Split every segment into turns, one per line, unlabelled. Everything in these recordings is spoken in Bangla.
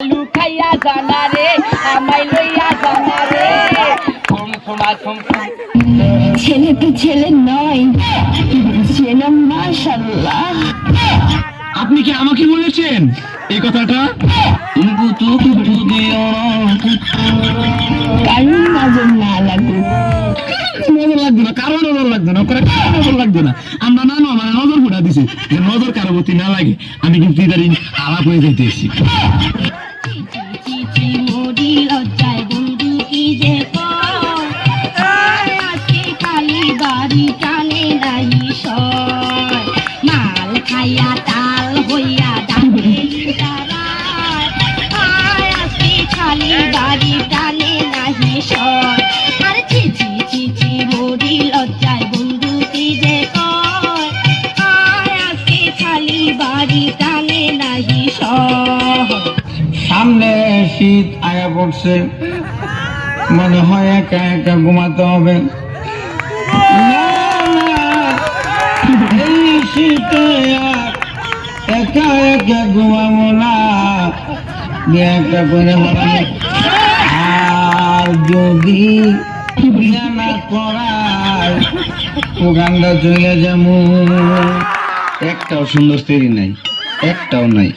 লুকাইয়া জানা রে আমায় লইয়া জানা রে ছেলে তো ছেলে নয়, ছেলে মাশাআল্লাহ।
আপনি কি আমাকে বলেছেন এই কথাটা?
কারণ নজর না লাগুক,
নজর লাগবে না, কারো নজর লাগবে না, কারো নজর লাগবে না। আমরা নানু আমার নজর ফুটা দিছে যে নজর কারো প্রতি না লাগে। আমি কিন্তু ইদারিং আলাপ হয়ে যাইতে এসেছি।
মাল খাইয়া তাল হইয়া ডাকে খালি বাড়ি টানে নাহি সয়। আর ছি ছি ছি ছি মরি লজ্জায় বন্ধু কি যে কয়, আজকে খালি বাড়ি টানে নাহি সয়।
সামনে শীত আয়া পড়ছে, মনে হয় একা একা ঘুমাতে হবে। এই শীতে একা একা ঘুমাবো না, একটা করে বলানো। আর যদি বিয়া না করায় ওখানটা চলে যাবো। একটাও সুন্দর স্ত্রী নাই, একটাও নাই।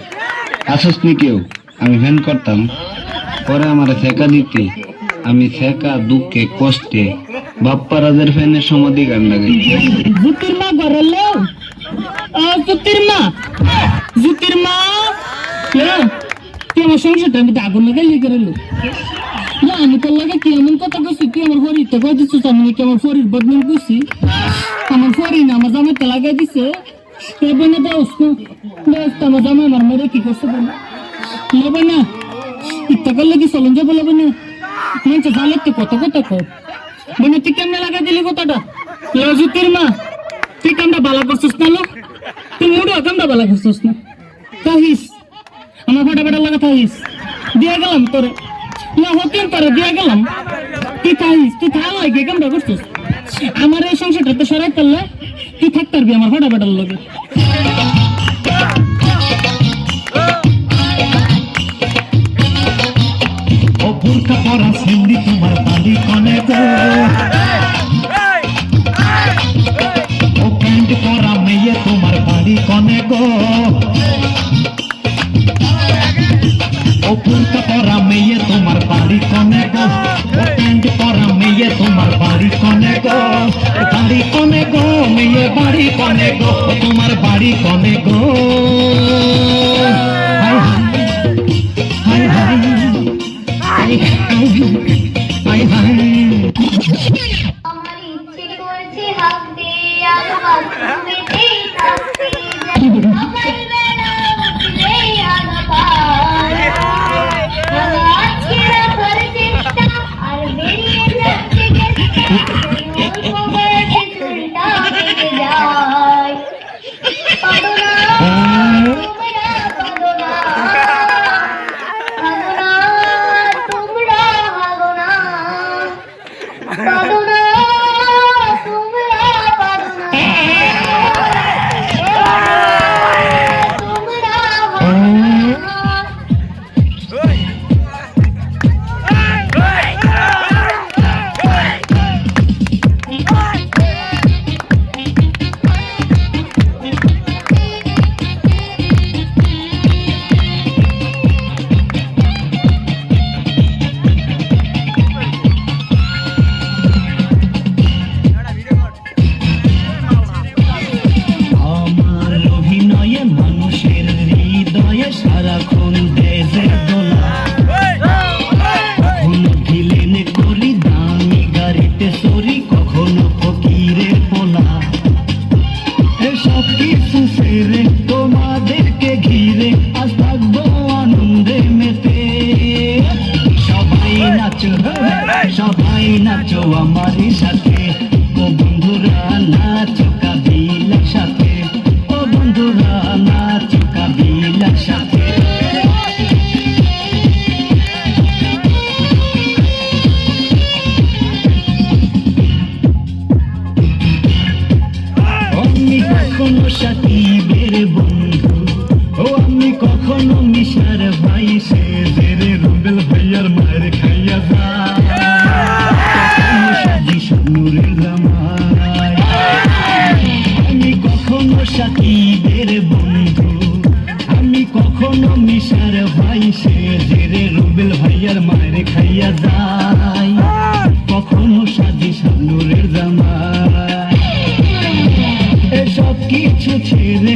আসস নি কেউ? আমি ফ্যান করতাম, পরে আমার ফেঁকা দিতে আমি ফেঁকা দুঃখে কষ্টে বাপ্পারাজের ফ্যানের সমাধি গান লাগাই।
জুতির মা ঘরে লো, জুতির মা, জুতির মা তুই আমার সংসারটা আমি আগুন লাগাই লিখে রেলো। না আমি তোর লাগে কি এমন কথা করছি, তুই আমার ফরিদটা করে দিচ্ছিস, আমি নাকি আমার ফরিদ বদনাম করছি। আমার ফরি না আমার জামাইটা লাগাই দিছে। বোনে দোস না দোস্ত, আমার জামাই আমার মেরে কি করছে বোনে লবে না, ইত্যা করলে কি চলন যাবো লবে না। মনটা জালে তুই কত কথা কর বোনে, তুই কেমনে লাগাই দিলি কথাটা? জুতির মা তুই কামটা বালা করছিস না, লো তুই মুড়ো কামটা বালা করছিস না। তাহিস আমার ফাটা লাগা তাহিস দিয়ে গেলাম তোরে, না হতেন তোরে দিয়ে গেলাম। তুই তাহিস, তুই থাল লাগে কামটা করছিস। আমার এই সংসারটা তো সরাই করলে তুই থাকতে পারবি আমার ফাটা লাগে।
ও বুরকা পরা সিন্দি তোমার বাড়ি কনে গো, ও প্যান্ট পরা মেয়ে তোমার বাড়ি কনে গো, ও বুরকা পরা মেয়ে তোমার বাড়ি কনে গো, ও প্যান্ট পরা মেয়ে তোমার বাড়ি কনে গো, বাড়ি কনে গো মেয়ে বাড়ি কনে গো, তোমার বাড়ি কনে গো। হাই হাই হাই হাই হাই
আমার ইচ্ছে করছে হাত দিয়ে আর বাথরুমেতেই থাকতে, সকালবেলা উঠলে আনা পায়। আজকে রাখার চেষ্টা আর বেরিয়ে যাচ্ছে চেষ্টা, অল্প বয়সে চুলটা বেঁকে যায়। পারো না তোমরা, পারো না, পারো না তোমরা, পারো না, পারো না তোমরা, পারো না তোমরা, পারো না।
আমার অভিনয়ে মানুষের হৃদয়ে সারাক্ষণ দেশে দোলা, কখনো ভিলেন করি দামি গাড়িতে সরি, কখনো ফকিরের পোলা। এসব কিছু সেরে তোমাদেরকে ঘিরে আজ থাকবো আনন্দে মেতে। সবাই নাচো, সবাই নাচো আমার সাথে, ও বন্ধুরা নাচো কাবিলার সাথে, ও বন্ধুরা নাচো কাবিলার সাথে। আমি কখনো সাকিবের বন্ধু, ও আমি কখনো মিশার ভাই সে কোন মিশার ভাই সে জেরে রুবেল ভাইয়ার মায়ের খাইয়া যায় কখনো সাজি শানুরের জামাই এসব কিছু ছেড়ে